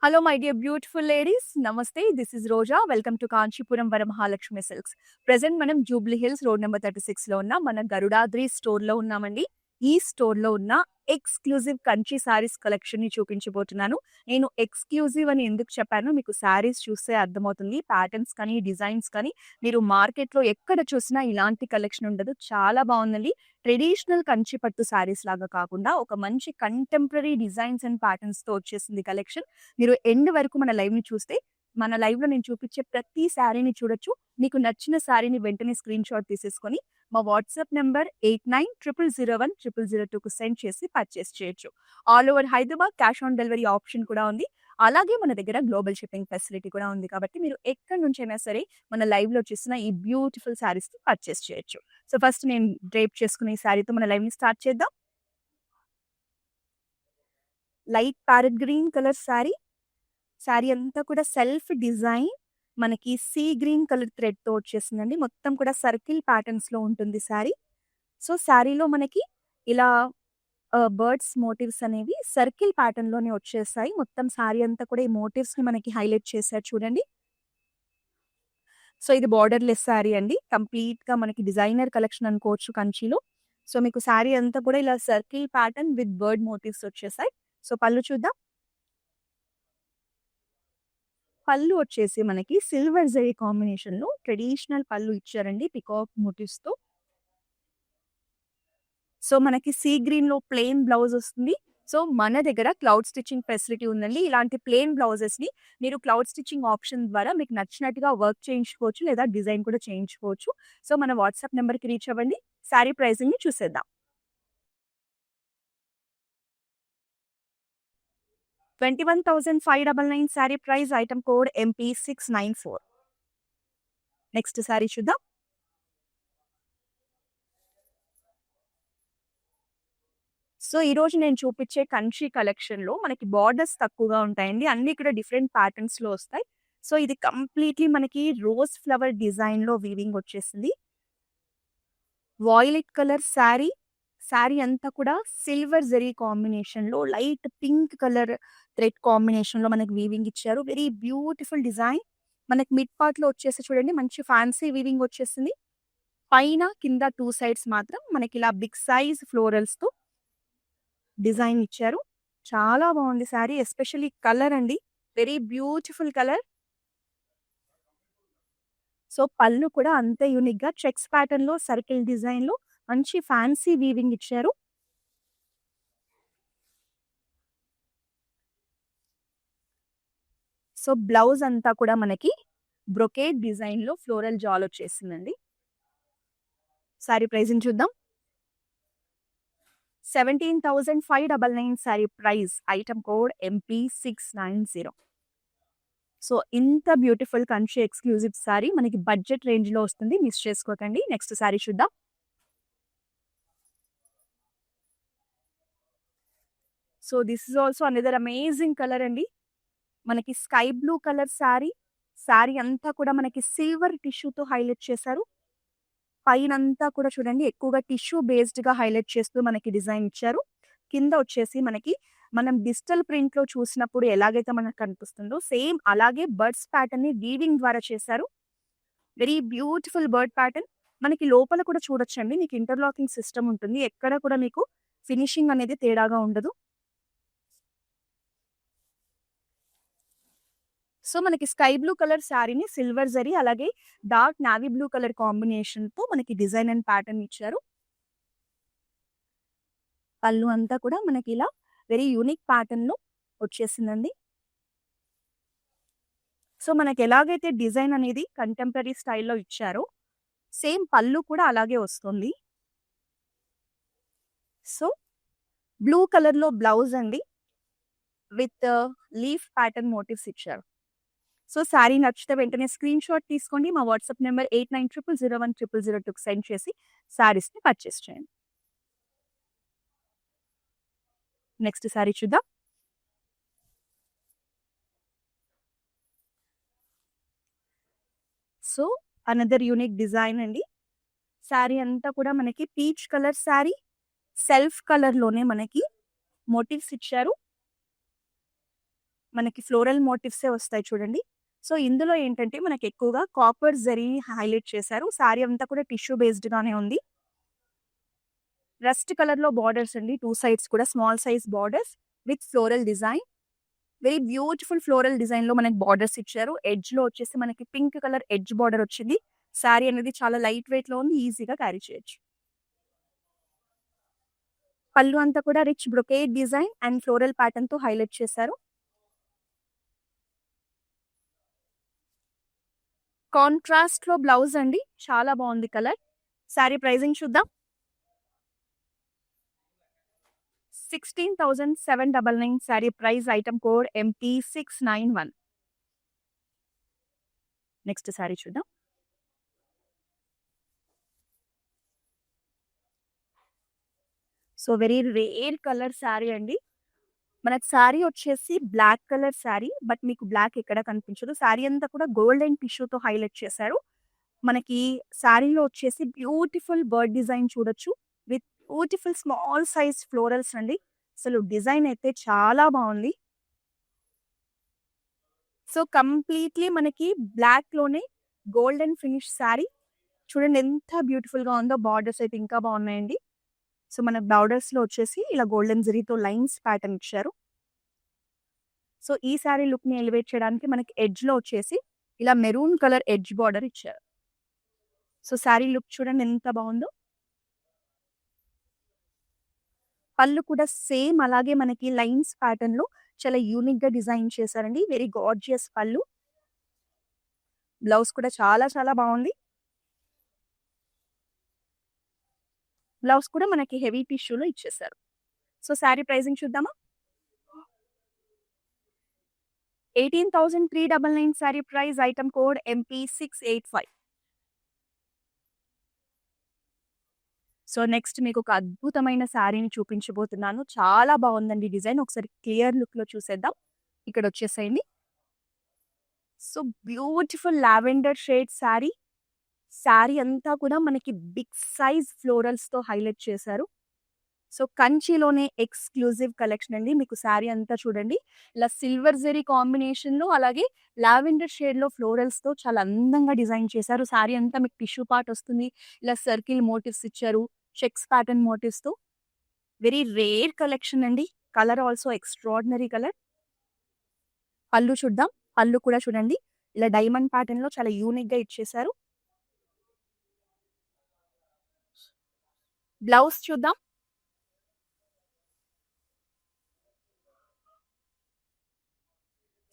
Hello, my dear beautiful ladies. Namaste. This is Roja. Welcome to Kanchipuram Varamahalakshmi Silks. Present మనం Jubilee hills road number 36 లో ఉన్న మన Garudadri store లో ఉన్నామండి. ఈ స్టోర్ లో ఉన్న ఎక్స్క్లూజివ్ కంచి సారీస్ కలెక్షన్ ని చూపించబోతున్నాను. నేను ఎక్స్క్లూజివ్ అని ఎందుకు చెప్పాను మీకు సారీస్ చూస్తే అర్థమవుతుంది. ప్యాటర్న్స్ కానీ డిజైన్స్ కానీ మీరు మార్కెట్ లో ఎక్కడ చూసినా ఇలాంటి కలెక్షన్ ఉండదు. చాలా బాగుందండి. ట్రెడిషనల్ కంచి పట్టు సారీస్ లాగా కాకుండా ఒక మంచి కంటెంపరరీ డిజైన్స్ అండ్ ప్యాటర్న్స్ తో వచ్చేసింది కలెక్షన్. మీరు ఎండ్ వరకు మన లైవ్‌ని చూస్తే, మన లైవ్‌లో నేను చూపించే ప్రతి శారీని చూడొచ్చు. మీకు నచ్చిన శారీని వెంటనే స్క్రీన్‌షాట్ తీసేసుకొని, మా వాట్సాప్ నంబర్ 8900010002కు సెండ్ చేసి పర్చేస్ చేయొచ్చు. All over Hyderabad cash on delivery option కూడా ఉంది. అలాగే మన దగ్గర గ్లోబల్ షిప్పింగ్ ఫెసిలిటీ కూడా ఉంది. కాబట్టి మీరు ఎక్కడి నుంచైనా సరే మన లైవ్‌లో చూసిన ఈ బ్యూటిఫుల్ శారీస్ పర్చేస్ చేయొచ్చు. సో, ఫస్ట్ నేను డ్రేప్ చేసుకున్న ఈ శారీతో మన లైవ్‌ని స్టార్ట్ చేద్దాం. Light parrot green colour sari. Sari అంతా కూడా సెల్ఫ్ డిజైన్ మనకి సీ గ్రీన్ కలర్ థ్రెడ్‌తో వచ్చేసిందండి. మొత్తం కూడా సర్కిల్ ప్యాటర్న్స్‌లో ఉంటుంది శారీ. సో, శారీలో మనకి ఇలా బర్డ్స్ మోటివ్స్ అనేవి సర్కిల్ ప్యాటర్న్‌లోనే వచ్చేసాయి. మొత్తం శారీ అంతా కూడా ఈ మోటివ్స్‌ని మనకి హైలైట్ చేశారు చూడండి. సో, ఇది బోర్డర్‌లెస్ శారీ అండి. కంప్లీట్‌గా మనకి డిజైనర్ కలెక్షన్ అనుకోవచ్చు కంచిలో. సో, మీకు శారీ అంతా కూడా ఇలా circle pattern with bird motifs వచ్చేసాయి. సో, పళ్ళు చూద్దాం. పళ్ళు వచ్చేసి మనకి సిల్వర్ జరీ కాంబినేషన్‌లో ట్రెడిషనల్ పళ్ళు ఇచ్చారండి పికాక్ మోటివ్స్‌తో. సో, మనకి సీ గ్రీన్‌లో ప్లెయిన్ బ్లౌజ్ వస్తుంది. సో, మన దగ్గర క్లౌడ్ స్టిచ్చింగ్ ఫెసిలిటీ ఉందండి. ఇలాంటి ప్లెయిన్ బ్లౌజెస్‌ని మీరు క్లౌడ్ స్టిచ్చింగ్ ఆప్షన్ ద్వారా మీకు నచ్చినట్టుగా వర్క్ చేయించుకోవచ్చు లేదా డిజైన్ కూడా చేయించుకోవచ్చు. సో, మన వాట్సాప్ నంబర్‌కి రీచ్ అవ్వండి. శారీ ప్రైజింగ్‌ని చూసేద్దాం. 21,599 sari price item code MP694. Next sari చూద్దాం. సో, ఈరోజు నేను చూపించే కంచి కలెక్షన్‌లో మనకి బోర్డర్స్ తక్కువగా ఉంటాయండి. అన్నీ కూడా డిఫరెంట్ ప్యాటర్న్స్‌లో వస్తాయి. సో, ఇది కంప్లీట్‌లీ మనకి రోజ్ ఫ్లవర్ డిజైన్‌లో వీవింగ్ వచ్చేసింది. Violet colour sari. శారీ అంతా కూడా సిల్వర్ జరీ కాంబినేషన్‌లో లైట్ పింక్ కలర్ థ్రెడ్ కాంబినేషన్‌లో మనకి వీవింగ్ ఇచ్చారు. Very beautiful design. మనకి మిడ్ పార్ట్‌లో వచ్చేసి చూడండి మంచి ఫ్యాన్సీ వీవింగ్ వచ్చేసింది. పైన, కింద 2 సైడ్స్ మాత్రం మనకిలా బిగ్ సైజ్ ఫ్లోరల్స్‌తో డిజైన్ ఇచ్చారు. చాలా బావుంది శారీ. ఎస్పెషల్లీ కలర్ అండి. Very beautiful colour. సో, పళ్ళు కూడా అంతే యూనిక్‌గా చెక్స్ ప్యాటర్న్‌లో సర్కిల్ డిజైన్‌లో మంచి ఫ్యాన్సీ వీవింగ్ ఇచ్చారు. సో, బ్లౌజ్ అంతా కూడా మనకి బ్రొకేడ్ డిజైన్‌లో ఫ్లోరల్ జాల్ వచ్చేసిందండి. శారీ ప్రైజింగ్ చూద్దాం. 17,599 sari price item code MP690. So, ఇంత బ్యూటిఫుల్ కంచి ఎక్స్‌క్లూజివ్ శారీ మనకి బడ్జెట్ రేంజ్‌లో వస్తుంది. మిస్ చేసుకోకండి. నెక్స్ట్ శారీ చూద్దాం. So, this is also another amazing colour అండి. మనకి sky blue colour sari. Sari అంతా కూడా మనకి సిల్వర్ టిష్యూతో హైలైట్ చేశారు. పైనంతా కూడా చూడండి ఎక్కువగా టిష్యూ బేస్డ్‌గా హైలైట్ చేస్తూ మనకి డిజైన్ ఇచ్చారు. కింద వచ్చేసి మనకి మనం డిజిటల్ ప్రింట్‌లో చూసినప్పుడు ఎలాగైతే మనకు కనిపిస్తుందో సేమ్ అలాగే బర్డ్స్ ప్యాటర్న్‌ని వీవింగ్ ద్వారా చేశారు. Very beautiful bird pattern. మనకి లోపల కూడా చూడొచ్చండి. మీకు ఇంటర్లాకింగ్ సిస్టమ్ ఉంటుంది. ఎక్కడ కూడా మీకు ఫినిషింగ్ అనేది తేడాగా ఉండదు. సో, మనకి స్కై బ్లూ కలర్ శారీని సిల్వర్ జరీ అలాగే డార్క్ నావీ బ్లూ కలర్ కాంబినేషన్‌తో మనకి డిజైన్ అండ్ ప్యాటర్న్ ఇచ్చారు. పళ్ళు అంతా కూడా మనకి ఇలా వెరీ యూనిక్ ప్యాటర్న్‌లో వచ్చేసిందండి. సో, మనకి ఎలాగైతే డిజైన్ అనేది కంటెంపరరీ స్టైల్‌లో ఇచ్చారో, సేమ్ పళ్ళు కూడా అలాగే వస్తుంది. సో, బ్లూ కలర్‌లో బ్లౌజ్ అండి. విత్ లీఫ్ ప్యాటర్న్ మోటివ్స్ ఇచ్చారు. సో, శారీ నచ్చితే వెంటనే స్క్రీన్‌షాట్ తీసుకోండి. మా వాట్సాప్ నంబర్ 8900010002కి సెండ్ చేసి శారీస్‌ని పర్చేస్ చేయండి. నెక్స్ట్ శారీ చూద్దాం. సో, అనదర్ యూనిక్ డిజైన్ అండి. శారీ అంతా కూడా మనకి పీచ్ కలర్ శారీ. సెల్ఫ్ కలర్‌లోనే మనకి మోటివ్స్ ఇచ్చారు. మనకి ఫ్లోరల్ మోటివ్సే వస్తాయి చూడండి. సో, ఇందులో ఏంటంటే మనకి ఎక్కువగా కాపర్ జరీ హైలైట్ చేశారు. శారీ అంతా కూడా టిష్యూ బేస్డ్ గానే ఉంది. రస్ట్ కలర్‌లో బార్డర్స్ అండి. 2 సైడ్స్ కూడా small size borders with floral design. Very beautiful floral డిజైన్‌లో మనకి బార్డర్స్ ఇచ్చారు. ఎడ్జ్‌లో వచ్చేసి మనకి పింక్ కలర్ ఎడ్జ్ బార్డర్ వచ్చింది. శారీ అనేది చాలా లైట్ వెయిట్‌లో ఉంది. ఈజీగా క్యారీ చేయొచ్చు. పళ్ళు అంతా కూడా rich brocade design and floral ప్యాటర్న్‌తో హైలైట్ చేశారు. కాంట్రాస్ట్‌లో బ్లౌజ్ అండి. చాలా బావుంది కలర్. శారీ ప్రైజింగ్ చూద్దాం. 16,799 sari price item code MP691. Next sari చూద్దాం. So, very rare colour sari అండి. మనకి శారీ వచ్చేసి బ్లాక్ కలర్ శారీ. బట్ మీకు బ్లాక్ ఎక్కడ కనిపించదు. శారీ అంతా కూడా గోల్డెన్ టిష్యూతో హైలైట్ చేశారు. మనకి శారీలో వచ్చేసి బ్యూటిఫుల్ బర్డ్ డిజైన్ చూడొచ్చు. With beautiful small size florals అండి. అసలు డిజైన్ అయితే చాలా బావుంది. సో, కంప్లీట్‌లీ మనకి బ్లాక్‌లోనే గోల్డెన్ ఫినిష్ శారీ. చూడండి ఎంత బ్యూటిఫుల్‌గా ఉందో. బార్డర్స్ అయితే ఇంకా బావున్నాయండి. సో, మన బార్డర్స్‌లో వచ్చేసి ఇలా గోల్డెన్ జరీతో లైన్స్ ప్యాటర్న్ ఇచ్చారు. సో, ఈ శారీ లుక్‌ని ఎలివేట్ చేయడానికి మనకి ఎడ్జ్‌లో వచ్చేసి ఇలా మెరూన్ కలర్ ఎడ్జ్ బార్డర్ ఇచ్చారు. సో, శారీ లుక్ చూడండి ఎంత బావుందో. పళ్ళు కూడా సేమ్ అలాగే మనకి లైన్స్ ప్యాటర్న్‌లో చాలా యూనిక్‌గా డిజైన్ చేశారండి. వెరీ గార్జియస్ పళ్ళు. బ్లౌజ్ కూడా చాలా చాలా బావుంది. బ్లౌజ్ కూడా మనకి హెవీ టిష్యూలో ఇచ్చేశారు. సో, శారీ ప్రైజింగ్ చూద్దామా? 18,399 sari price item code MP685. So, next మీకు ఒక అద్భుతమైన శారీని చూపించబోతున్నాను. చాలా బావుందండి డిజైన్. ఒకసారి క్లియర్ లుక్‌లో చూసేద్దాం. ఇక్కడొచ్చేసేయండి. So, beautiful lavender shade sari. Sari అంతా కూడా మనకి బిగ్ సైజ్ ఫ్లోరల్స్‌తో హైలైట్ చేశారు. సో, కంచిలోనే ఎక్స్‌క్లూజివ్ కలెక్షన్ అండి. మీకు శారీ అంతా చూడండి. ఇలా సిల్వర్ జరీ కాంబినేషన్‌లో అలాగే లావెండర్ షేడ్‌లో ఫ్లోరల్స్‌తో చాలా అందంగా డిజైన్ చేశారు. శారీ అంతా మీకు టిష్యూ పార్ట్ వస్తుంది. ఇలా సర్కిల్ మోటివ్స్ ఇచ్చారు. చెక్స్ ప్యాటర్న్ మోటివ్స్‌తో. వెరీ రేర్ కలెక్షన్ అండి. Colour also extraordinary colour. పళ్ళు చూద్దాం. పళ్ళు కూడా చూడండి. ఇలా డైమండ్ ప్యాటర్న్‌లో చాలా యూనిక్‌గా ఇచ్చేశారు. బ్లౌజ్ చూద్దాం.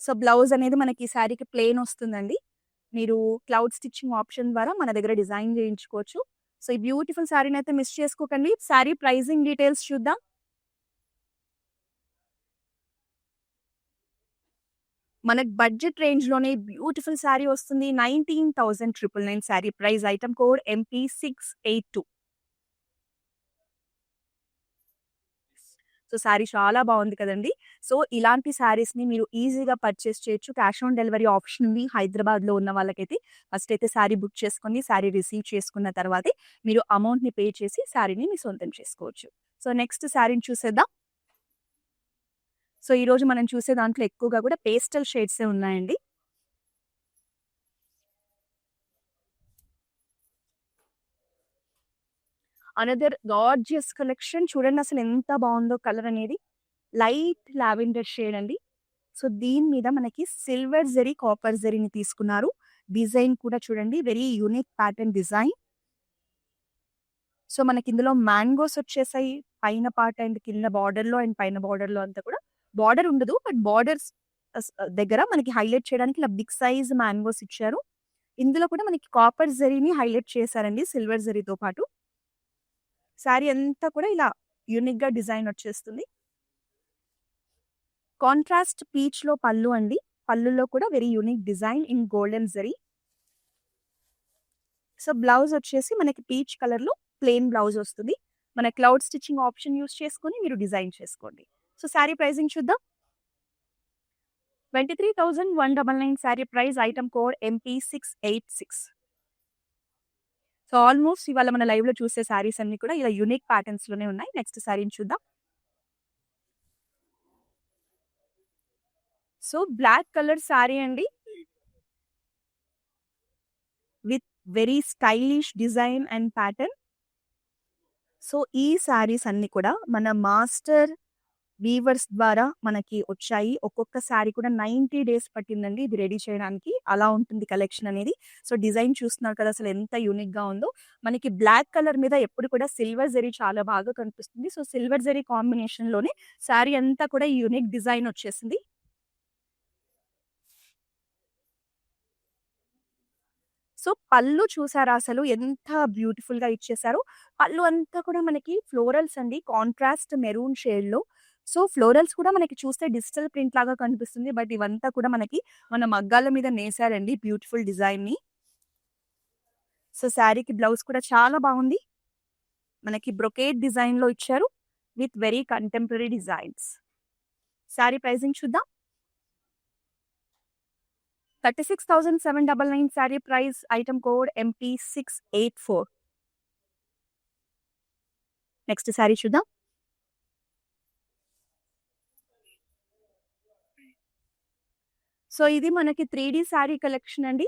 సో, బ్లౌజ్ అనేది మనకి ఈ శారీకి ప్లెయిన్ వస్తుందండి. మీరు క్లౌడ్ స్టిచ్చింగ్ ఆప్షన్ ద్వారా మన దగ్గర డిజైన్ చేయించుకోవచ్చు. సో, ఈ బ్యూటిఫుల్ శారీనైతే మిస్ చేసుకోకండి. శారీ ప్రైజింగ్ డీటెయిల్స్ చూద్దాం. మనకి బడ్జెట్ రేంజ్‌లోనే బ్యూటిఫుల్ శారీ వస్తుంది. 19,999 sari price item code MP682. So, sari చాలా బావుంది కదండీ! సో, ఇలాంటి శారీస్‌ని మీరు ఈజీగా పర్చేస్ చేయొచ్చు. క్యాష్ ఆన్ డెలివరీ ఆప్షన్ ఉంది. హైదరాబాద్‌లో ఉన్న వాళ్ళకైతే ఫస్ట్ అయితే శారీ బుక్ చేసుకోండి. శారీ రిసీవ్ చేసుకున్న తర్వాతే మీరు అమౌంట్‌ని పే చేసి శారీని మీ సొంతం చేసుకోవచ్చు. సో, నెక్స్ట్ శారీని చూసేద్దాం. సో, ఈరోజు మనం చూసే దాంట్లో ఎక్కువగా కూడా పేస్టల్ షేడ్సే ఉన్నాయండి. అనదర్ గార్జియస్ కలెక్షన్ చూడండి అసలు ఎంత బావుందో కలర్ అనేది. లైట్ లావెండర్ షేడ్ అండి. సో, దీని మీద మనకి సిల్వర్ జరీ, కాపర్ జరీని తీసుకున్నారు. డిజైన్ కూడా చూడండి very unique pattern design. So, మనకి ఇందులో మ్యాంగోస్ వచ్చేసాయి. పైన పార్ట్ అండ్ కింద బార్డర్‌లో అండ్ పైన బార్డర్‌లో అంతా కూడా బార్డర్ ఉండదు. బట్ బార్డర్స్ దగ్గర మనకి హైలైట్ చేయడానికి ఇలా బిగ్ సైజ్ మ్యాంగోస్ ఇచ్చారు. ఇందులో కూడా మనకి కాపర్ జరీని హైలైట్ చేశారండి సిల్వర్ జరీతో పాటు. శారీ అంతా కూడా ఇలా యూనిక్‌గా డిజైన్ వచ్చేస్తుంది. కాంట్రాస్ట్ పీచ్‌లో పళ్ళు అండి. పళ్ళులో కూడా very unique design in golden zari. So, blouse వచ్చేసి మనకి పీచ్ కలర్‌లో ప్లెయిన్ బ్లౌజ్ వస్తుంది. మన క్లౌడ్ స్టిచ్చింగ్ ఆప్షన్ యూజ్ చేసుకొని మీరు డిజైన్ చేసుకోండి. సో, శారీ ప్రైజింగ్ చూద్దాం. 23,199 sari price item code MP686. So, almost ఇవాళ మన లైవ్‌లో చూసే శారీస్ అన్నీ కూడా ఇలా యూనిక్ ప్యాటర్న్స్‌లోనే ఉన్నాయి. నెక్స్ట్ శారీని చూద్దాం. సో బ్లాక్ కలర్ శారీ అండి with very stylish design and pattern. So ఈ శారీస్ అన్ని కూడా మన మాస్టర్ వీవర్స్ ద్వారా మనకి వచ్చాయి. ఒక్కొక్క శారీ కూడా 90 డేస్ పట్టిందండి ఇది రెడీ చేయడానికి. అలా ఉంటుంది కలెక్షన్ అనేది. సో డిజైన్ చూస్తున్నారు కదా అసలు ఎంత యూనిక్‌గా ఉందో. మనకి బ్లాక్ కలర్ మీద ఎప్పుడు కూడా సిల్వర్ జరీ చాలా బాగా కనిపిస్తుంది. సో సిల్వర్ జరీ కాంబినేషన్‌లోనే శారీ అంతా కూడా ఈ యూనిక్ డిజైన్ వచ్చేసింది. సో పళ్ళు చూసారా అసలు ఎంత బ్యూటిఫుల్‌గా ఇచ్చేసారో. పళ్ళు అంతా కూడా మనకి ఫ్లోరల్స్ అండి. కాంట్రాస్ట్ మెరూన్ షేడ్‌లో. సో ఫ్లోరల్స్ కూడా మనకి చూస్తే డిజిటల్ ప్రింట్ లాగా కనిపిస్తుంది. బట్ ఇవంతా కూడా మనకి మన మగ్గాల మీద నేసారండి బ్యూటిఫుల్ డిజైన్‌ని. సో శారీకి బ్లౌజ్ కూడా చాలా బాగుంది. మనకి బ్రొకేడ్ డిజైన్‌లో ఇచ్చారు. With very contemporary designs. Sari pricing చూద్దాం. 36,799 sari price. Item code MP684. Next sari చూద్దాం. సో ఇది మనకి 3D శారీ కలెక్షన్ అండి.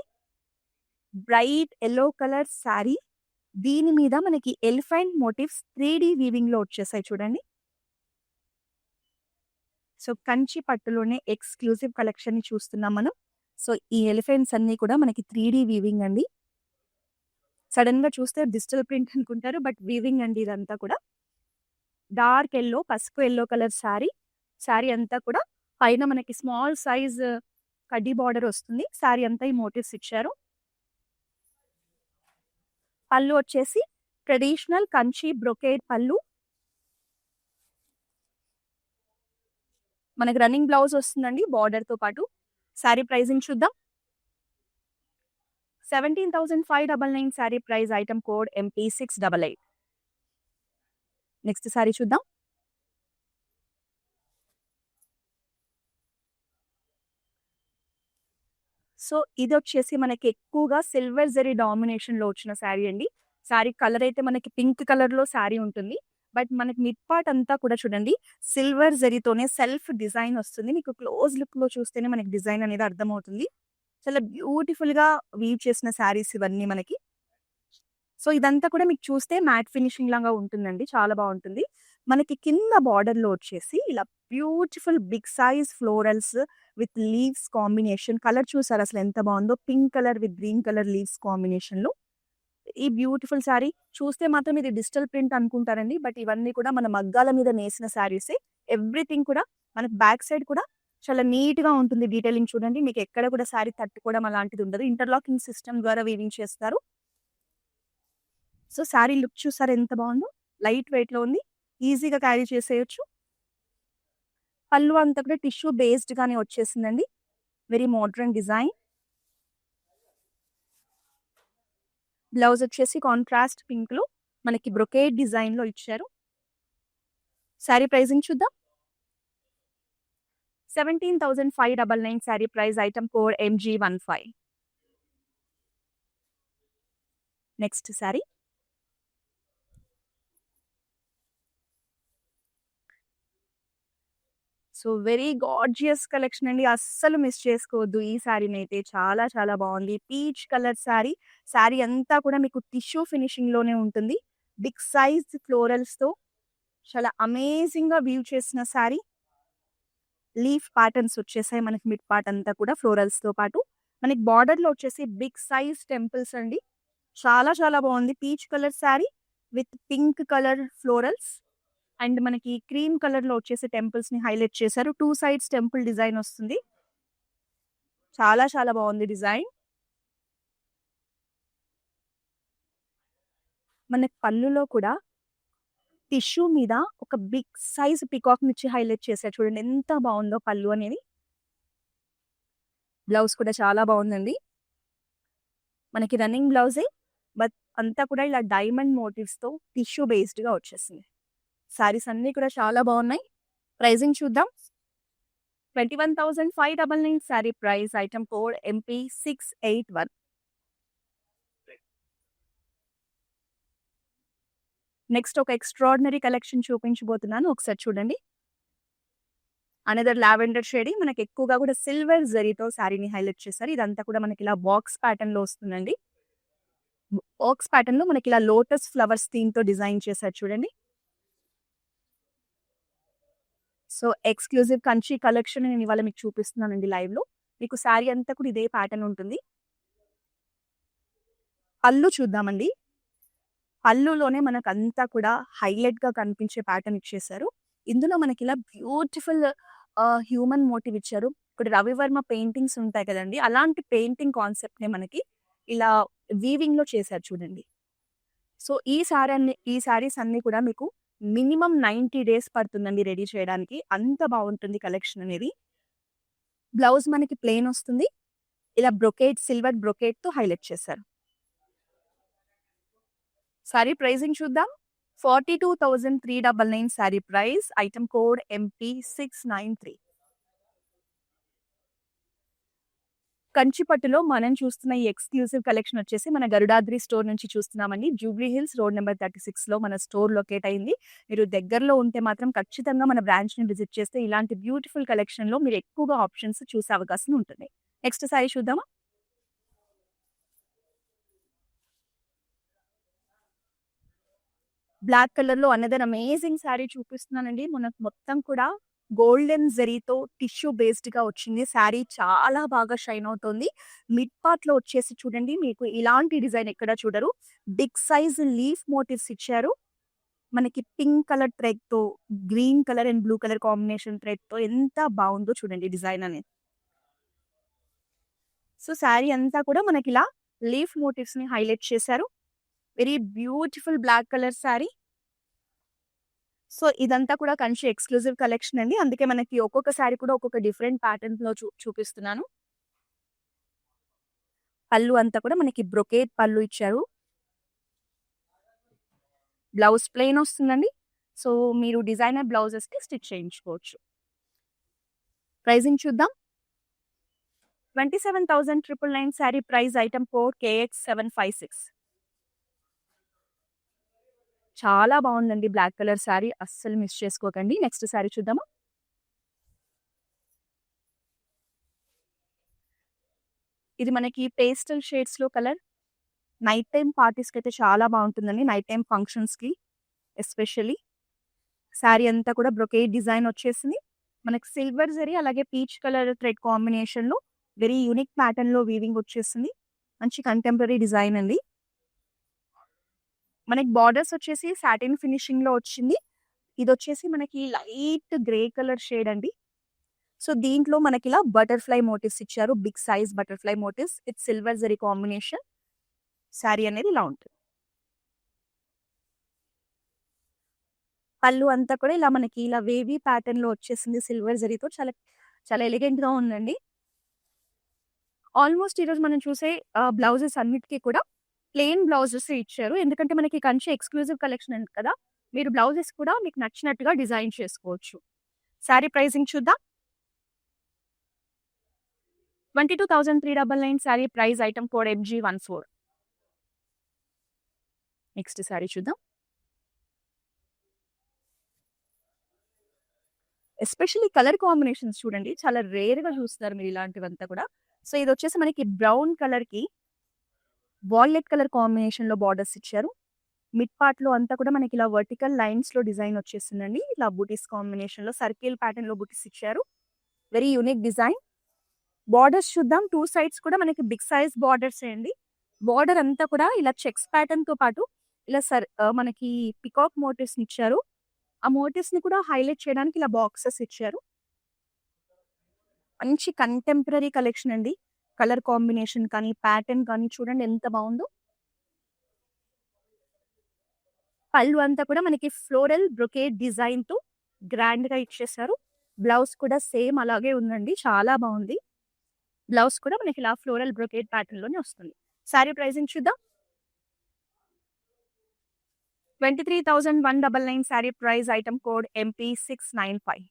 Bright yellow colour sari. దీని మీద మనకి ఎలిఫెంట్ మోటివ్స్ 3D వీవింగ్‌లో వచ్చేసాయి చూడండి. సో కంచి పట్టులోనే ఎక్స్‌క్లూజివ్ కలెక్షన్‌ని చూస్తున్నాం మనం. సో ఈ ఎలిఫెంట్స్ అన్నీ కూడా మనకి 3D వీవింగ్ అండి. సడెన్‌గా చూస్తే డిజిటల్ ప్రింట్ అనుకుంటారు. బట్ వీవింగ్ అండి ఇదంతా కూడా. డార్క్ యెల్లో, పసుపు యెల్లో కలర్ శారీ. శారీ అంతా కూడా పైన మనకి స్మాల్ సైజ్ కడ్డీ బార్డర్ వస్తుంది. శారీ అంతా ఈ మోటివ్స్ ఇచ్చారు. పళ్ళు వచ్చేసి ట్రెడిషనల్ కంచి బ్రొకేడ్ పళ్ళు. మనకి రన్నింగ్ బ్లౌజ్ వస్తుందండి బార్డర్‌తో పాటు. శారీ ప్రైజింగ్ చూద్దాం. 17,599 sari price. Item code MP688. Next sari చూద్దాం. సో ఇదొచ్చేసి మనకి ఎక్కువగా సిల్వర్ జరీ డామినేషన్‌లో వచ్చిన శారీ అండి. శారీ కలర్ అయితే మనకి పింక్ కలర్‌లో శారీ ఉంటుంది. బట్ మనకి మిడ్ పార్ట్ అంతా కూడా చూడండి సిల్వర్ జరీతోనే సెల్ఫ్ డిజైన్ వస్తుంది. మీకు క్లోజ్ లుక్‌లో చూస్తేనే మనకి డిజైన్ అనేది అర్థమవుతుంది. చాలా బ్యూటిఫుల్‌గా వీవ్ చేసిన శారీస్ ఇవన్నీ మనకి. సో ఇదంతా కూడా మీకు చూస్తే మ్యాట్ ఫినిషింగ్ లాగా ఉంటుందండి. చాలా బావుంటుంది. మనకి కింద బార్డర్‌లో వచ్చేసి ఇలా beautiful big size florals with leaves combination. Colour చూసారా అసలు ఎంత బావుందో. Pink colour with green colour leaves కాంబినేషన్‌లో. ఈ బ్యూటిఫుల్ శారీ చూస్తే మాత్రం ఇది డిజిటల్ ప్రింట్ అనుకుంటారండి. బట్ ఇవన్నీ కూడా మన మగ్గాల మీద నేసిన శారీసే. ఎవ్రీథింగ్ కూడా మనకి బ్యాక్ సైడ్ కూడా చాలా నీట్‌గా ఉంటుంది. డీటెయిలింగ్ చూడండి. మీకు ఎక్కడ కూడా శారీ తట్టుకోవడం అలాంటిది ఉండదు. ఇంటర్లాకింగ్ సిస్టమ్ ద్వారా వీవింగ్ చేస్తారు. సో శారీ లుక్ చూసారా ఎంత బావుందో. లైట్ వెయిట్‌లో ఉంది. ఈజీగా క్యారీ చేసేయొచ్చు. పళ్ళు అంతా కూడా టిష్యూ బేస్డ్ గానే వచ్చేసిందండి. Very modern design. బ్లౌజ్ వచ్చేసి కాంట్రాస్ట్ పింక్‌లో మనకి బ్రొకేడ్ డిజైన్‌లో ఇచ్చారు. శారీ ప్రైజింగ్ చూద్దాం. 17,599 sari price. Item code MG15. Next sari. So very gorgeous collection అండి. అస్సలు మిస్ చేసుకోవద్దు ఈ శారీనైతే. చాలా చాలా బావుంది. Peach colour sari. శారీ అంతా కూడా మీకు టిష్యూ ఫినిషింగ్‌లోనే ఉంటుంది. బిగ్ సైజ్ ఫ్లోరల్స్‌తో చాలా అమేజింగ్‌గా వీవ్ చేసిన శారీ. లీఫ్ ప్యాటర్న్స్ వచ్చేసాయి మనకి మిడ్ పార్ట్ అంతా కూడా ఫ్లోరల్స్‌తో పాటు. మనకి బార్డర్‌లో వచ్చేసి బిగ్ సైజ్ టెంపుల్స్ అండి. చాలా చాలా బావుంది. Peach colour sari with pink colour florals. And మనకి క్రీమ్ కలర్‌లో వచ్చేసి టెంపుల్స్‌ని హైలైట్ చేశారు. 2 సైడ్స్ టెంపుల్ డిజైన్ వస్తుంది. చాలా చాలా బావుంది డిజైన్. మనకి పళ్ళులో కూడా టిష్యూ మీద ఒక బిగ్ సైజ్ పీకాక్‌నిచ్చి హైలైట్ చేశారు. చూడండి ఎంత బావుందో పళ్ళు అనేది. బ్లౌజ్ కూడా చాలా బావుందండి. మనకి రన్నింగ్ బ్లౌజే. బట్ అంతా కూడా ఇలా డైమండ్ మోటివ్స్‌తో టిష్యూ బేస్డ్‌గా వచ్చేసింది. శారీస్ అన్నీ కూడా చాలా బావున్నాయి. ప్రైజింగ్ చూద్దాం. 21,599 sari price. Item code MP681. Next ఒక ఎక్స్ట్రార్డినరీ కలెక్షన్ చూపించబోతున్నాను. ఒకసారి చూడండి. అనదర్ లావెండర్ షేడింగ్ మనకి ఎక్కువగా కూడా సిల్వర్ జరీతో శారీని హైలైట్ చేశారు. ఇదంతా కూడా మనకి ఇలా బాక్స్ ప్యాటర్న్ లో వస్తుందండి. బాక్స్ ప్యాటర్న్ లో మనకి ఇలా లోటస్ ఫ్లవర్స్ థీమ్ తో డిజైన్ చేశారు చూడండి. సో ఎక్స్క్లూజివ్ కంచి కలెక్షన్ నేను ఇవాళ మీకు చూపిస్తున్నానండి లైవ్ లో. మీకు శారీ అంతా కూడా ఇదే ప్యాటర్న్ ఉంటుంది. పళ్ళు చూద్దామండి. పళ్ళులోనే మనకంతా కూడా హైలైట్‌గా కనిపించే ప్యాటర్న్ ఇచ్చేశారు. ఇందులో మనకిలా బ్యూటిఫుల్ హ్యూమన్ మోటివ్ ఇచ్చారు. ఇప్పుడు 'రవివర్మ' పెయింటింగ్స్ ఉంటాయి కదండీ! అలాంటి పెయింటింగ్ కాన్సెప్ట్‌నే మనకి ఇలా వీవింగ్‌లో చేశారు చూడండి. సో, ఈ శారీస్ అన్నీ కూడా మీకు మినిమమ్ 90 డేస్ పడుతుందండి రెడీ చేయడానికి. అంత బావుంటుంది కలెక్షన్ అనేది. బ్లౌజ్ మనకి ప్లెయిన్ వస్తుంది. ఇలా బ్రొకేడ్ సిల్వర్ బ్రొకేడ్‌తో హైలైట్ చేశారు. సారీ ప్రైజింగ్ చూద్దాం. 42,399 sorry price. Item code MP693. Kanchi పట్టులో మనం చూస్తున్న ఈ ఎక్స్‌క్లూజివ్ కలెక్షన్ వచ్చేసి మన గరుడాద్రి స్టోర్ నుంచి చూస్తున్నామండి. జూబ్లీ హిల్స్ రోడ్ నంబర్ 36లో మన స్టోర్ లొకేట్ అయింది. మీరు దగ్గరలో ఉంటే మాత్రం ఖచ్చితంగా మన బ్రాంచ్‌ని విజిట్ చేస్తే ఇలాంటి బ్యూటిఫుల్ కలెక్షన్‌లో మీరు ఎక్కువగా ఆప్షన్స్ చూసే అవకాశం ఉంటుంది. నెక్స్ట్ సారీ చూద్దామా? బ్లాక్ కలర్‌లో అనదర్ అమేజింగ్ శారీ చూపిస్తున్నానండి. మనకు మొత్తం కూడా గోల్డెన్ జరీతో టిష్యూ బేస్డ్‌గా వచ్చింది. శారీ చాలా బాగా షైన్ అవుతుంది. మిడ్ పార్ట్‌లో వచ్చేసి చూడండి మీకు ఇలాంటి డిజైన్ ఎక్కడ చూడరు. బిగ్ సైజ్ లీఫ్ మోటివ్స్ ఇచ్చారు. మనకి పింక్ కలర్ థ్రెడ్‌తో, green colour and blue colour combination థ్రెడ్‌తో ఎంత బావుందో చూడండి డిజైన్ అనేది. సో, శారీ అంతా కూడా మనకిలా లీఫ్ మోటివ్స్‌ని హైలైట్ చేశారు. Very beautiful black colour sari. So, ఇదంతా కూడా కంచి ఎక్స్‌క్లూజివ్ కలెక్షన్ అండి. అందుకే మనకి ఒక్కొక్క శారీ కూడా ఒక్కొక్క డిఫరెంట్ ప్యాటర్న్‌లో చూపిస్తున్నాను. పళ్ళు అంతా కూడా మనకి బ్రొకేడ్ పళ్ళు ఇచ్చారు. బ్లౌజ్ ప్లెయిన్ వస్తుందండి. సో, మీరు డిజైనర్ బ్లౌజెస్‌కి స్టిచ్ చేయించుకోవచ్చు. ప్రైజింగ్ చూద్దాం. 27,999 sari price. Item code KX756. చాలా బావుందండి బ్లాక్ కలర్ శారీ. అస్సలు మిస్ చేసుకోకండి. నెక్స్ట్ శారీ చూద్దామా? ఇది మనకి పేస్టల్ షేడ్స్‌లో కలర్. నైట్ టైమ్ పార్టీస్‌కైతే చాలా బావుంటుందండి. నైట్ టైమ్ ఫంక్షన్స్‌కి ఎస్పెషల్లీ. శారీ అంతా కూడా బ్రొకేడ్ డిజైన్ వచ్చేసింది. మనకి సిల్వర్ జరీ అలాగే పీచ్ కలర్ థ్రెడ్ కాంబినేషన్‌లో వెరీ యూనిక్ ప్యాటర్న్‌లో వీవింగ్ వచ్చేసింది. మంచి కంటెంపరరీ డిజైన్ అండి. మనకి బార్డర్స్ వచ్చేసి సాటిన్ ఫినిషింగ్‌లో వచ్చింది. ఇదొచ్చేసి మనకి లైట్ గ్రే కలర్ షేడ్ అండి. సో, దీంట్లో మనకిలా బటర్‌ఫ్లై మోటివ్స్ ఇచ్చారు. Big size butterfly motifs with silver జరీ కాంబినేషన్. శారీ అనేది ఇలా ఉంటుంది. పళ్ళు అంతా కూడా ఇలా మనకి ఇలా వేవీ ప్యాటర్న్‌లో వచ్చేసింది సిల్వర్ జరీతో. చాలా చాలా ఎలిగెంట్‌గా ఉందండి. ఆల్మోస్ట్ ఈరోజు మనం చూసే బ్లౌజెస్ అన్నిటికి కూడా ప్లెయిన్ బ్లౌజెసే ఇచ్చారు. ఎందుకంటే మనకి కంచి ఎక్స్‌క్లూజివ్ కలెక్షన్ అంట కదా! మీరు బ్లౌజెస్ కూడా మీకు నచ్చినట్టుగా డిజైన్ చేసుకోవచ్చు. శారీ ప్రైజింగ్ చూద్దాం. 22,399 sari price. Item code MG14. Next sari చూద్దాం. ఎస్పెషల్లీ కలర్ కాంబినేషన్స్ చూడండి. చాలా రేర్‌గా చూస్తారు మీరు ఇలాంటివంతా కూడా. సో, ఇదొచ్చేసి మనకి బ్రౌన్ కలర్‌కి వాయిలెట్ కలర్ కాంబినేషన్‌లో బార్డర్స్ ఇచ్చారు. మిడ్ పార్ట్‌లో అంతా కూడా మనకి ఇలా వర్టికల్ లైన్స్‌లో డిజైన్ వచ్చేసిందండి. ఇలా బూటీస్ కాంబినేషన్‌లో సర్కిల్ ప్యాటర్న్‌లో బూటీస్ ఇచ్చారు. Very unique design. బార్డర్స్ చూద్దాం. 2 సైడ్స్ కూడా మనకి బిగ్ సైజ్ బార్డర్సే అండి. బార్డర్ అంతా కూడా ఇలా చెక్స్ ప్యాటర్న్‌తో పాటు ఇలా మనకి పికాక్ మోటివ్స్‌ని ఇచ్చారు. ఆ మోటివ్స్‌ని కూడా హైలైట్ చేయడానికి ఇలా బాక్సెస్ ఇచ్చారు. మంచి కంటెంపరరీ కలెక్షన్ అండి. కలర్ కాంబినేషన్ కానీ, ప్యాటర్న్ కానీ చూడండి ఎంత బావుందో. పళ్ళు అంతా కూడా మనకి ఫ్లోరల్ బ్రొకేడ్ డిజైన్‌తో గ్రాండ్‌గా ఇచ్చేశారు. బ్లౌజ్ కూడా సేమ్ అలాగే ఉందండి. చాలా బావుంది. బ్లౌజ్ కూడా మనకి ఇలా ఫ్లోరల్ బ్రొకేడ్ ప్యాటర్న్‌లోనే వస్తుంది. సారీ ప్రైజింగ్ చూద్దాం. 23,199 sorry price. Item code MP695.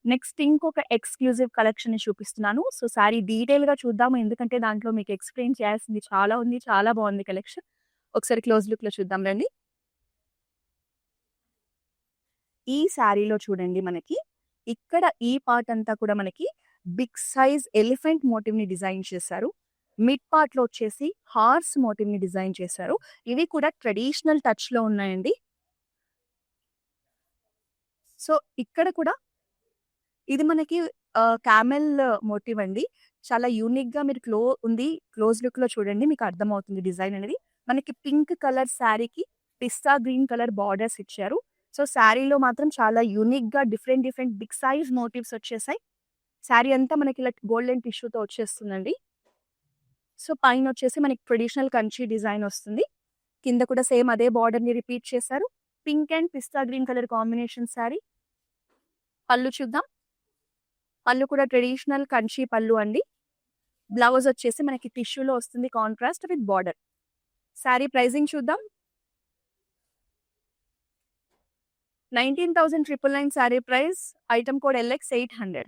Next ఇంకొక ఎక్స్‌క్లూజివ్ కలెక్షన్‌ని చూపిస్తున్నాను. సో, సారీ డీటెయిల్‌గా చూద్దాము. ఎందుకంటే దాంట్లో మీకు ఎక్స్‌ప్లెయిన్ చేయాల్సింది చాలా ఉంది. చాలా బావుంది కలెక్షన్. ఒకసారి క్లోజ్ లుక్‌లో చూద్దాం రండి. ఈ శారీలో చూడండి మనకి ఇక్కడ ఈ పార్ట్ అంతా కూడా మనకి బిగ్ సైజ్ ఎలిఫెంట్ మోటివ్‌ని డిజైన్ చేశారు. మిడ్ పార్ట్‌లో వచ్చేసి హార్స్ మోటివ్‌ని డిజైన్ చేశారు. ఇవి కూడా ట్రెడిషనల్ టచ్‌లో ఉన్నాయండి. సో, ఇక్కడ కూడా ఇది మనకి కామెల్ మోటివ్ అండి. చాలా యూనిక్‌గా మీరు క్లోజ్ లుక్‌లో చూడండి మీకు అర్థమవుతుంది డిజైన్ అనేది. మనకి పింక్ కలర్ శారీకి పిస్తా గ్రీన్ కలర్ బార్డర్స్ ఇచ్చారు. సో, శారీలో మాత్రం చాలా యూనిక్‌గా డిఫరెంట్ బిగ్ సైజ్ మోటివ్స్ వచ్చేసాయి. శారీ అంతా మనకి ఇలా గోల్డెన్ టిష్యూతో వచ్చేస్తుందండి. సో, పైనొచ్చేసి మనకి ట్రెడిషనల్ కంచి డిజైన్ వస్తుంది. కింద కూడా సేమ్ అదే బార్డర్‌ని రిపీట్ చేశారు. Pink and pista green colour combination sari. పళ్ళు చూద్దాం. పళ్ళు కూడా ట్రెడిషనల్ కంచి పళ్ళు అండి. బ్లౌజ్ వచ్చేసి మనకి టిష్యూలో వస్తుంది contrast with border. Sari pricing చూద్దాం. 19,999 sari price. Item code LX 800.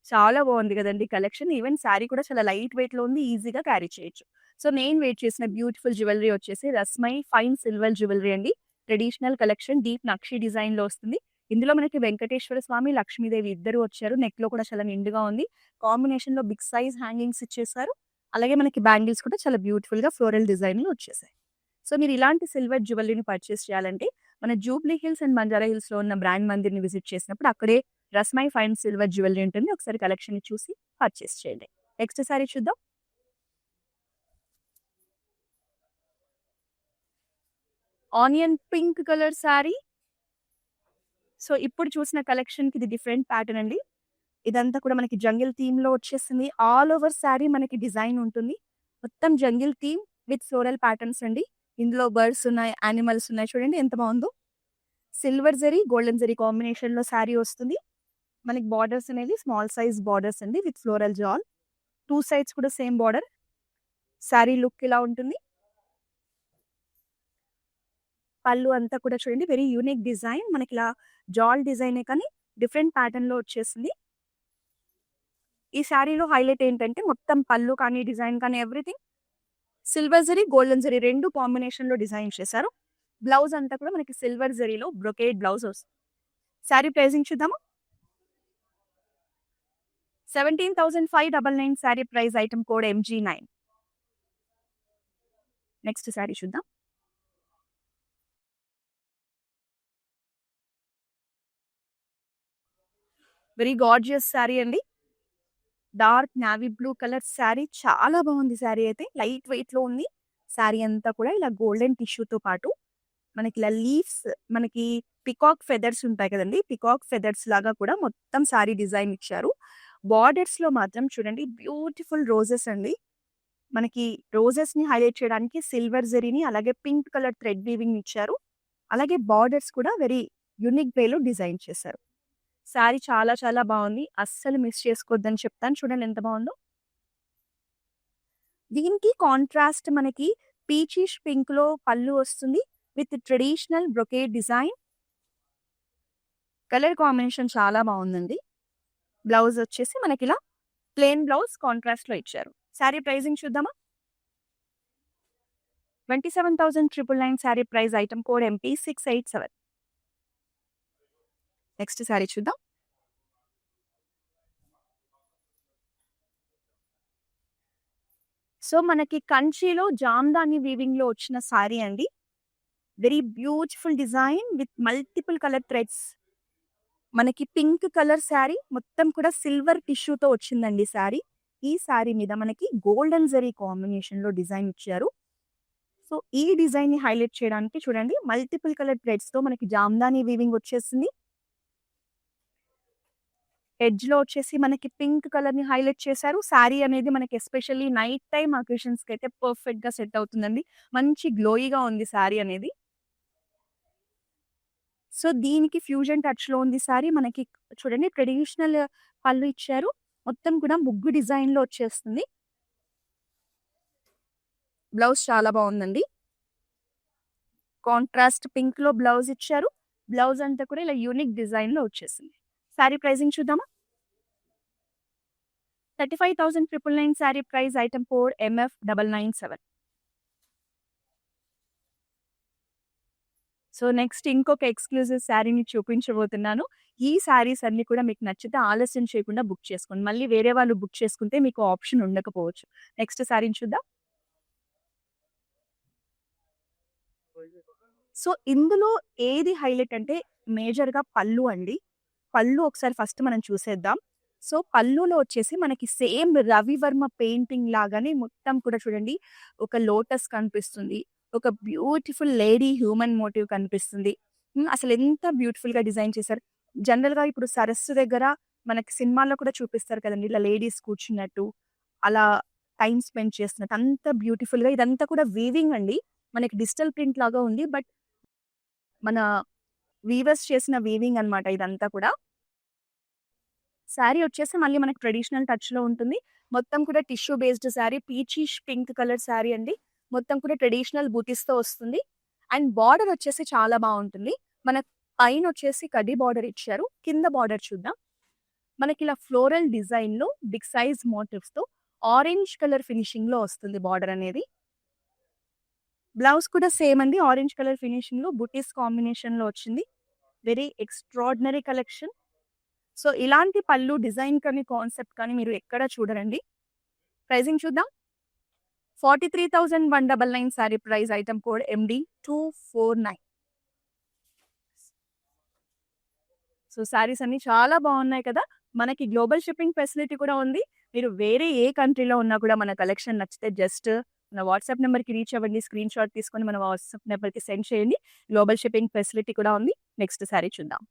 చాలా బాగుంది కదండీ కలెక్షన్. ఈవెన్ శారీ కూడా చాలా లైట్ వెయిట్‌లో ఉంది. ఈజీగా క్యారీ చేయొచ్చు. సో, నేను వెయిట్ చేసిన బ్యూటిఫుల్ జ్యువెలరీ వచ్చేసి రస్మై ఫైన్ సిల్వర్ జ్యువెలరీ అండి. ట్రెడిషనల్ కలెక్షన్ డీప్ నక్షి డిజైన్‌లో వస్తుంది. ఇందులో మనకి వెంకటేశ్వర స్వామి, లక్ష్మీదేవి ఇద్దరు వచ్చారు. నెక్‌లో కూడా చాలా నిండుగా ఉంది. కాంబినేషన్‌లో బిగ్ సైజ్ హ్యాంగింగ్స్ ఇచ్చేసారు. అలాగే మనకి బ్యాంగిల్స్ కూడా చాలా బ్యూటిఫుల్‌గా ఫ్లోరల్ డిజైన్‌లో వచ్చేసాయి. సో, మీరు ఇలాంటి సిల్వర్ జ్యువెలరీని పర్చేస్ చేయాలంటే మన జూబ్లీ హిల్స్ అండ్ బంజారా హిల్స్‌లో ఉన్న బ్రాండ్ మందిర్‌ని విజిట్ చేసినప్పుడు అక్కడే రస్మై ఫైన్ సిల్వర్ జ్యువెలరీ ఉంటుంది. ఒకసారి కలెక్షన్‌ని చూసి పర్చేస్ చేయండి. నెక్స్ట్ సారీ చూద్దాం. Onion pink colour sorry. So, ఇప్పుడు చూసిన కలెక్షన్‌కి ఇది డిఫరెంట్ ప్యాటర్న్ అండి. ఇదంతా కూడా మనకి జంగిల్ థీమ్‌లో వచ్చేసింది. ఆల్ ఓవర్ సారీ మనకి డిజైన్ ఉంటుంది. మొత్తం jungle theme with floral patterns అండి. ఇందులో బర్డ్స్ ఉన్నాయి, యానిమల్స్ ఉన్నాయి. చూడండి ఎంత బావుందో. సిల్వర్ జరీ, గోల్డెన్ జరీ కాంబినేషన్‌లో సారీ వస్తుంది. మనకి బార్డర్స్ అనేది స్మాల్ సైజ్ బార్డర్స్ అండి విత్ ఫ్లోరల్ జాల్. 2 సైడ్స్ కూడా సేమ్ బార్డర్. సారీ లుక్ ఇలా ఉంటుంది. పళ్ళు అంతా కూడా చూడండి వెరీ యూనిక్ డిజైన్. మనకిలా జాల్ డిజైనే కానీ డిఫరెంట్ ప్యాటర్న్‌లో వచ్చేసింది. ఈ శారీలో హైలైట్ ఏంటంటే మొత్తం పళ్ళు కానీ, డిజైన్ కానీ everything silver zari, golden zari 2 కాంబినేషన్‌లో డిజైన్ చేశారు. బ్లౌజ్ అంతా కూడా మనకి సిల్వర్ జరీలో బ్రొకేడ్ బ్లౌజ్ వస్తుంది. శారీ ప్రైజింగ్ చూద్దామా? 17,599 sari price. Item code MG9. Next sari చూద్దాం. వెరీ గార్జియస్ శారీ అండి. Dark navy blue colour sari. చాలా బాగుంది శారీ అయితే. లైట్ వెయిట్‌లో ఉంది. శారీ అంతా కూడా ఇలా గోల్డెన్ టిష్యూతో పాటు మనకి ఇలా లీవ్స్ మనకి పికాక్ ఫెదర్స్ ఉంటాయి కదండీ! పికాక్ ఫెదర్స్ లాగా కూడా మొత్తం శారీ డిజైన్ ఇచ్చారు. బార్డర్స్‌లో మాత్రం చూడండి బ్యూటిఫుల్ రోజెస్ అండి. మనకి రోజెస్‌ని హైలైట్ చేయడానికి సిల్వర్ జరీని అలాగే పింక్ కలర్ థ్రెడ్ వీవింగ్ ఇచ్చారు. అలాగే బార్డర్స్ కూడా వెరీ యూనిక్ వేలో డిజైన్ చేశారు. శారీ చాలా చాలా బావుంది. అస్సలు మిస్ చేసుకోవద్దని చెప్తాను. చూడండి ఎంత బావుందో. దీనికి కాంట్రాస్ట్ మనకి పీచిష్ పింక్‌లో పళ్ళు వస్తుంది. With traditional brocade design. Colour combination చాలా బావుందండి. బ్లౌజ్ వచ్చేసి మనకిలా ప్లెయిన్ బ్లౌజ్ కాంట్రాస్ట్‌లో ఇచ్చారు. శారీ ప్రైజింగ్ చూద్దామా? 27,999 sari price. Item code MP687. Next sari చూద్దాం. సో, మనకి కంచిలో జామ్దాని వీవింగ్‌లో వచ్చిన సారీ అండి. Very beautiful design with multiple colour threads. మనకి పింక్ కలర్ శారీ మొత్తం కూడా సిల్వర్ టిష్యూతో వచ్చిందండి శారీ. ఈ శారీ మీద మనకి గోల్డెన్ జరీ కాంబినేషన్‌లో డిజైన్ ఇచ్చారు. సో, ఈ డిజైన్‌ని హైలైట్ చేయడానికి చూడండి మల్టిపుల్ కలర్ థ్రెడ్స్‌తో మనకి జామ్దాని వీవింగ్ వచ్చేసింది. ఎడ్జ్‌లో వచ్చేసి మనకి పింక్ కలర్‌ని హైలైట్ చేశారు. శారీ అనేది మనకి ఎస్పెషల్లీ నైట్ టైమ్ అకేషన్స్‌కైతే పర్ఫెక్ట్‌గా సెట్ అవుతుందండి. మంచి గ్లోయిగా ఉంది శారీ అనేది. సో, దీనికి ఫ్యూజన్ టచ్‌లో ఉంది శారీ. మనకి చూడండి ట్రెడిషనల్ పళ్ళు ఇచ్చారు. మొత్తం కూడా ముగ్గు డిజైన్‌లో వచ్చేస్తుంది. బ్లౌజ్ చాలా బావుందండి. కాంట్రాస్ట్ పింక్‌లో బ్లౌజ్ ఇచ్చారు. బ్లౌజ్ అంతా కూడా ఇలా యూనిక్ డిజైన్‌లో వచ్చేసింది. శారీ ప్రైజింగ్ చూద్దామా? 35,999 sari price. Item code MF997. So, next ఇంకొక ఎక్స్‌క్లూజివ్ శారీని చూపించబోతున్నాను. ఈ శారీస్ అన్నీ కూడా మీకు నచ్చితే ఆలస్యం చేయకుండా బుక్ చేసుకోండి. మళ్ళీ వేరే వాళ్ళు బుక్ చేసుకుంటే మీకు ఆప్షన్ ఉండకపోవచ్చు. నెక్స్ట్ శారీని చూద్దాం. సో, ఇందులో ఏది హైలైట్ అంటే మేజర్‌గా పళ్ళు అండి. పళ్ళు ఒకసారి ఫస్ట్ మనం చూసేద్దాం. సో, పళ్ళులో వచ్చేసి మనకి సేమ్ రవివర్మ పెయింటింగ్ లాగానే మొత్తం కూడా చూడండి. ఒక లోటస్ కనిపిస్తుంది. ఒక బ్యూటిఫుల్ లేడీ హ్యూమన్ మోటివ్ కనిపిస్తుంది. అసలెంత బ్యూటిఫుల్‌గా డిజైన్ చేశారు. జనరల్‌గా ఇప్పుడు సరస్సు దగ్గర మనకి సినిమాల్లో కూడా చూపిస్తారు కదండీ! ఇలా లేడీస్ కూర్చున్నట్టు, అలా టైమ్ స్పెండ్ చేస్తున్నట్టు అంత బ్యూటిఫుల్‌గా ఇదంతా కూడా వీవింగ్ అండి. మనకి డిజిటల్ ప్రింట్ లాగా ఉంది. బట్ మన వీవర్స్ చేసిన వీవింగ్ అన్నమాట ఇదంతా కూడా. శారీ వచ్చేసి మళ్ళీ మనకి ట్రెడిషనల్ టచ్‌లో ఉంటుంది. మొత్తం కూడా tissue based sari peachish pink colour sari అండి. మొత్తం కూడా ట్రెడిషనల్ బూటీస్‌తో వస్తుంది. అండ్ బార్డర్ వచ్చేసి చాలా బావుంటుంది. మన పైనొచ్చేసి కడ్డీ బార్డర్ ఇచ్చారు. కింద బార్డర్ చూద్దాం. మనకిలా ఫ్లోరల్ డిజైన్‌లో బిగ్ సైజ్ మోటివ్స్‌తో ఆరెంజ్ కలర్ ఫినిషింగ్‌లో వస్తుంది బార్డర్ అనేది. బ్లౌజ్ కూడా సేమ్ అండి. ఆరెంజ్ కలర్ ఫినిషింగ్‌లో బుటీస్ కాంబినేషన్‌లో వచ్చింది. Very extraordinary collection. సో, ఇలాంటి పళ్ళు డిజైన్ కానీ, కాన్సెప్ట్ కానీ మీరు ఎక్కడ చూడరండి. ప్రైజింగ్ చూద్దాం. 43,199 సారీ ప్రైస్. ఐటెమ్ కోడ్ ఎండి 249. సో, సారీస్ అన్నీ చాలా బాగున్నాయి కదా! మనకి గ్లోబల్ షిప్పింగ్ ఫెసిలిటీ కూడా ఉంది. మీరు వేరే ఏ కంట్రీలో ఉన్నా కూడా మన కలెక్షన్ నచ్చితే జస్ట్ మన వాట్సాప్ నంబర్‌కి రీచ్ అవ్వండి. స్క్రీన్‌షాట్ తీసుకొని మన వాట్సాప్ నంబర్‌కి సెండ్ చేయండి. గ్లోబల్ షిప్పింగ్ ఫెసిలిటీ కూడా ఉంది. నెక్స్ట్ సారీ చూద్దాం.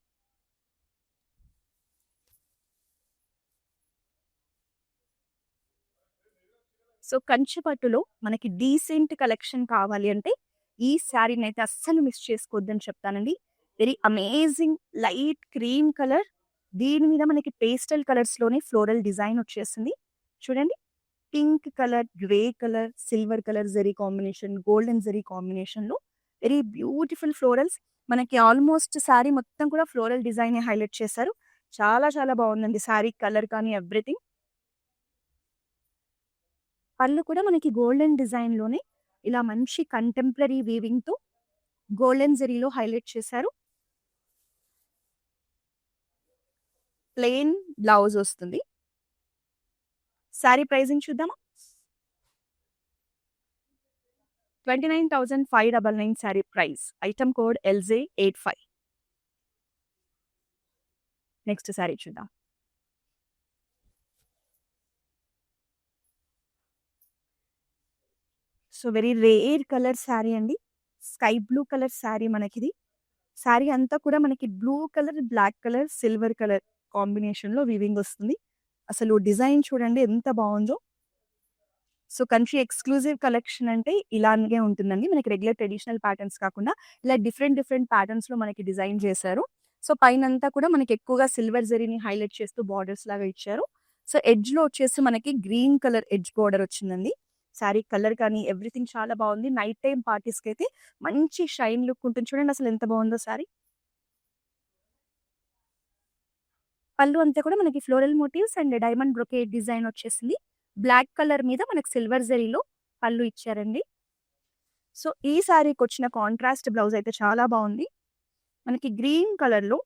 సో, కంచి పట్టులో మనకి డీసెంట్ కలెక్షన్ కావాలి అంటే, ఈ శారీనైతే అస్సలు మిస్ చేసుకోవద్దని చెప్తానండి. Very amazing light cream colour. దీని మీద మనకి పేస్టల్ కలర్స్‌లోనే ఫ్లోరల్ డిజైన్ వచ్చేసింది. చూడండి. Pink colour, grey colour, silver colour zari combination, golden zari కాంబినేషన్‌లో వెరీ బ్యూటిఫుల్ ఫ్లోరల్స్. మనకి ఆల్మోస్ట్ శారీ మొత్తం కూడా ఫ్లోరల్ డిజైనే హైలైట్ చేశారు. చాలా చాలా బావుందండి శారీ కలర్ కానీ ఎవ్రీథింగ్. పళ్ళు కూడా మనకి గోల్డెన్ డిజైన్‌లోనే ఇలా మంచి కంటెంపరరీ వీవింగ్‌తో గోల్డెన్ జరీలో హైలైట్ చేశారు. ప్లెయిన్ బ్లౌజ్ వస్తుంది. శారీ ప్రైజింగ్ చూద్దామా? 29,599 sari price. Item code LJ85. Next sari చూద్దాం. So, very rare colour sari అండి. స్కై బ్లూ కలర్ శారీ మనకిది. శారీ అంతా కూడా మనకి blue colour, black colour, silver colour కాంబినేషన్‌లో వీవింగ్ వస్తుంది. అసలు డిజైన్ చూడండి ఎంత బావుందో. సో, కంచి ఎక్స్‌క్లూజివ్ కలెక్షన్ అంటే ఇలాగే ఉంటుందండి. మనకి రెగ్యులర్ ట్రెడిషనల్ ప్యాటర్న్స్ కాకుండా ఇలా డిఫరెంట్ డిఫరెంట్ ప్యాటర్న్స్‌లో మనకి డిజైన్ చేశారు. సో, పైనంతా కూడా మనకి ఎక్కువగా సిల్వర్ జరీని హైలైట్ చేస్తూ బార్డర్స్ లాగా ఇచ్చారు. సో, ఎడ్జ్‌లో వచ్చేసి మనకి గ్రీన్ కలర్ ఎడ్జ్ బోర్డర్ వచ్చిందండి. శారీ కలర్ కానీ ఎవ్రీథింగ్ చాలా బావుంది. నైట్ టైమ్ పార్టీస్‌కైతే మంచి షైన్ లుక్ ఉంటుంది. చూడండి అసలు ఎంత బావుందో శారీ. పళ్ళు అంతా కూడా మనకి floral motifs and diamond brocade design వచ్చేసింది. బ్లాక్ కలర్ మీద మనకి సిల్వర్ జరీలో పళ్ళు ఇచ్చారండి. సో, ఈ శారీకొచ్చిన కాంట్రాస్ట్ బ్లౌజ్ అయితే చాలా బావుంది. మనకి గ్రీన్ కలర్‌లో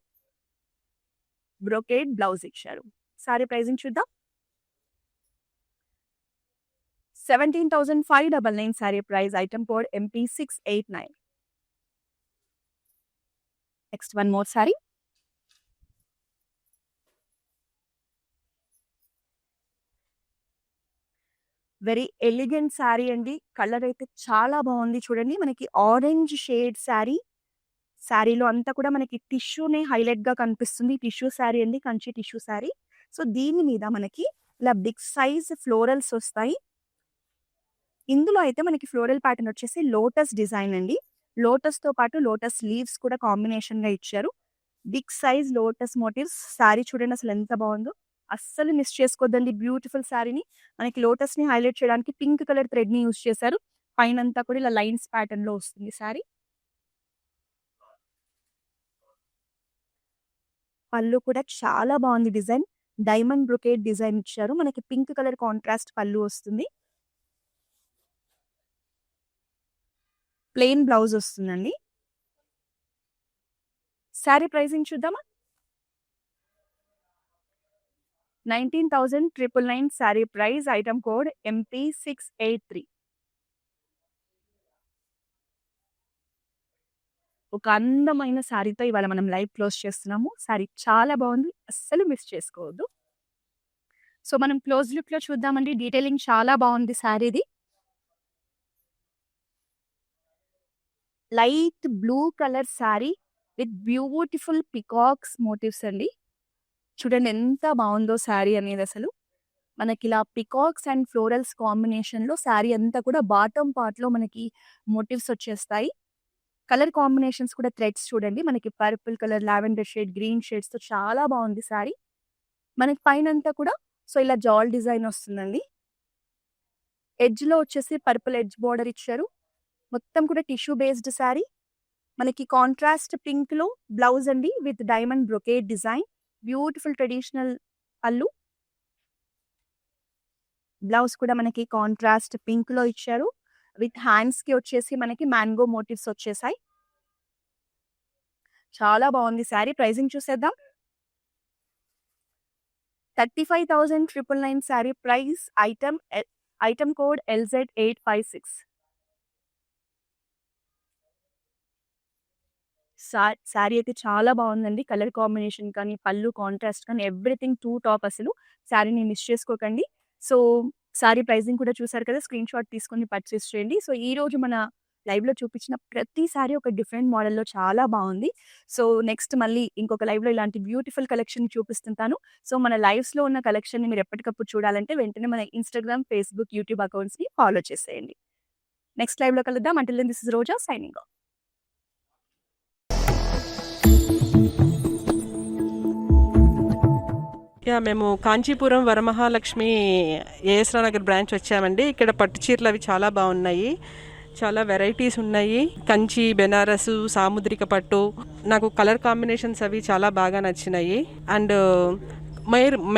బ్రొకేట్ బ్లౌజ్ ఇచ్చారు. శారీ ప్రైజింగ్ చూద్దాం. 17,599 sari price. Item code MP689. Next one more sari. Very elegant sari అండి. కలర్ అయితే చాలా బావుంది. చూడండి మనకి ఆరెంజ్ షేడ్ శారీ. శారీలో అంతా కూడా మనకి టిష్యూనే హైలైట్‌గా కనిపిస్తుంది. టిష్యూ శారీ అండి. కంచి టిష్యూ శారీ. సో, దీని మీద మనకి ఇలా బిగ్ సైజ్ ఫ్లోరల్స్ వస్తాయి. ఇందులో అయితే మనకి ఫ్లోరల్ ప్యాటర్న్ వచ్చేసి లోటస్ డిజైన్ అండి. లోటస్‌తో పాటు లోటస్ లీవ్స్ కూడా కాంబినేషన్‌గా ఇచ్చారు. Big size lotus motifs. Sari చూడండి అసలు ఎంత బావుందో. అస్సలు మిస్ చేసుకోవద్దండి బ్యూటిఫుల్ శారీని. మనకి లోటస్‌ని హైలైట్ చేయడానికి పింక్ కలర్ థ్రెడ్‌ని యూజ్ చేశారు. పైనంతా కూడా ఇలా లైన్స్ ప్యాటర్న్‌లో వస్తుంది శారీ. పళ్ళు కూడా చాలా బావుంది డిజైన్. డైమండ్ బ్రొకేట్ డిజైన్ ఇచ్చారు. మనకి పింక్ కలర్ కాంట్రాస్ట్ పళ్ళు వస్తుంది. ప్లెయిన్ బ్లౌజ్ వస్తుందండి. శారీ ప్రైసింగ్ చూద్దామా? 19,999 sari price. Item code MP683. ఒక అందమైన శారీతో ఇవాళ మనం లైవ్ క్లోజ్ చేస్తున్నాము. శారీ చాలా బాగుంది, అస్సలు మిస్ చేసుకోవద్దు. సో మనం క్లోజ్ లుక్ లో చూద్దామండి. డీటెయిలింగ్ చాలా బాగుంది శారీది. Light blue colour sari with beautiful peacocks motifs అండి. చూడండి ఎంత బాగుందో శారీ అనేది. అసలు మనకి ఇలా పికాక్స్ అండ్ ఫ్లోరల్స్ కాంబినేషన్ లో శారీ అంతా కూడా బాటమ్ పార్ట్ లో మనకి మోటివ్స్ వచ్చేస్తాయి. కలర్ కాంబినేషన్స్ కూడా థ్రెడ్స్ చూడండి, మనకి purple colour, lavender shade, green shades తో చాలా బాగుంది శారీ. మనకి పైన అంతా కూడా సో ఇలా జాల్ డిజైన్ వస్తుందండి. ఎడ్జ్ లో వచ్చేసి పర్పుల్ ఎడ్జ్ బార్డర్ ఇచ్చారు. మొత్తం కూడా టిష్యూ బేస్డ్ శారీ. మనకి కాంట్రాస్ట్ పింక్ లో బ్లౌజ్ అండి with diamond brocade design. Beautiful traditional పళ్ళు. బ్లౌజ్ కూడా మనకి కాంట్రాస్ట్ పింక్ లో ఇచ్చారు. విత్ హ్యాండ్స్ కి వచ్చేసి మనకి మ్యాంగో మోటివ్స్ వచ్చేసాయి. చాలా బాగుంది శారీ. ప్రైసింగ్ చూసేద్దాం. 35,999 sari price. Item code LZ856. Sari అయితే చాలా బాగుందండి. కలర్ కాంబినేషన్ కానీ, పళ్ళు కాంట్రాస్ట్ కానీ, ఎవ్రీథింగ్ టూ టాప్. అసలు శారీని మిస్ చేసుకోకండి. సో శారీ ప్రైసింగ్ కూడా చూసారు కదా, స్క్రీన్ షాట్ తీసుకొని పర్చేస్ చేయండి. సో ఈ రోజు మన లైవ్ లో చూపించిన ప్రతి శారీ ఒక డిఫరెంట్ మోడల్లో చాలా బాగుంది. సో నెక్స్ట్ మళ్ళీ ఇంకొక లైవ్ లో ఇలాంటి బ్యూటిఫుల్ కలెక్షన్ చూపిస్తుంటాను. సో మన లైవ్స్ లో ఉన్న కలెక్షన్ ని మీరు ఎప్పటికప్పుడు చూడాలంటే వెంటనే మన ఇన్స్టాగ్రామ్, ఫేస్బుక్, యూట్యూబ్ అకౌంట్స్ ని ఫాలో చేసేయండి. నెక్స్ట్ లైవ్ లో కలుద్దాం. Until then this is Roja signing off. మేము కాంచీపురం వరమహాలక్ష్మి ఏఎస్రా నగర్ బ్రాంచ్ వచ్చామండి. ఇక్కడ పట్టు చీరలు అవి చాలా బాగున్నాయి, చాలా వెరైటీస్ ఉన్నాయి. కంచి, బెనారసు, సాముద్రిక పట్టు. నాకు కలర్ కాంబినేషన్స్ అవి చాలా బాగా నచ్చినాయి. అండ్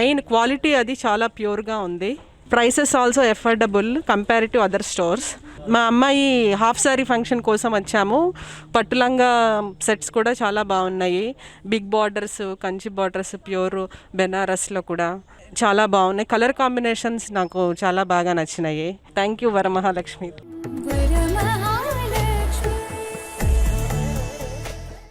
మెయిన్ క్వాలిటీ అది చాలా ప్యూర్గా ఉంది. Prices also affordable compare to other stores. మా అమ్మాయి హాఫ్ సారీ ఫంక్షన్ కోసం వచ్చాము. పట్టులంగా సెట్స్ కూడా చాలా బాగున్నాయి. Big borders, Kanchi borders, pure బెనారస్లో కూడా చాలా బాగున్నాయి. కలర్ కాంబినేషన్స్ నాకు చాలా బాగా నచ్చినాయి. Thank you Varamahalakshmi.